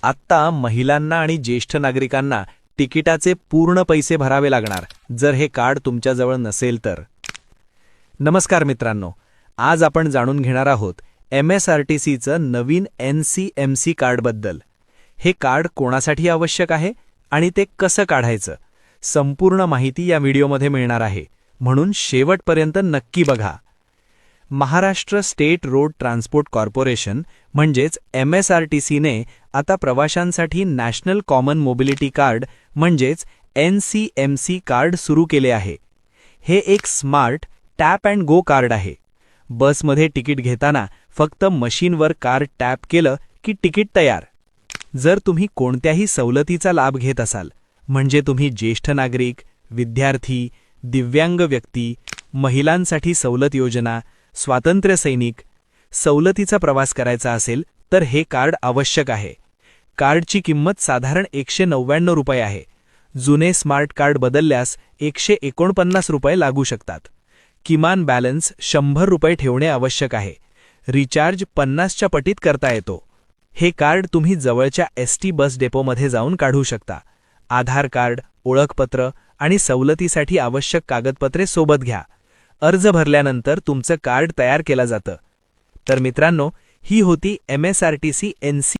आत्ता महिलांना आणि ज्येष्ठ नागरिकांना तिकिटाचे पूर्ण पैसे भरावे लागणार जर हे कार्ड तुमच्याजवळ नसेल तर. नमस्कार मित्रांनो, आज आपण जाणून घेणार आहोत MSRTCचं नवीन NCMC कार्डबद्दल. हे कार्ड कोणासाठी आवश्यक आहे आणि ते कसं काढायचं, संपूर्ण माहिती या व्हिडिओमध्ये मिळणार आहे, म्हणून शेवटपर्यंत नक्की बघा. Maharashtra state road transport corporation म्हणजेच MSRTCने आता प्रवाशांसाठी नॅशनल कॉमन मोबिलिटी कार्ड म्हणजेच NCMC कार्ड सुरू केले आहे. हे एक smart tap and go kart आहे. बसमध्ये तिकीट घेताना फक्त मशीनवर कार्ड टॅप केलं की तिकीट तयार. जर तुम्ही कोणत्याही सवलतीचा लाभ घेत असाल, म्हणजे तुम्ही ज्येष्ठ नागरिक, विद्यार्थी, दिव्यांग व्यक्ती, महिलांसाठी सवलत योजना, स्वातंत्र्य सैनिक, सवलतीचा प्रवास करायचा असेल तर हे कार्ड आवश्यक आहे. कार्डची किंमत साधारण 199 रुपये आहे. जुने स्मार्ट कार्ड बदलल्यास 149 रुपये लागू शकतात. किमान बॅलन्स 100 रुपये ठेवणे आवश्यक आहे. रिचार्ज 50च्या पटीत करता येतो. हे कार्ड तुम्ही जवळच्या ST बस डेपोमध्ये जाऊन काढू शकता. आधार कार्ड, ओळखपत्र आणि सवलतीसाठी आवश्यक कागदपत्रे सोबत घ्या. अर्ज भरल्यानंतर तुमचं कार्ड तयार केलं जातं. तर मित्रांनो, ही होती MSRTC NC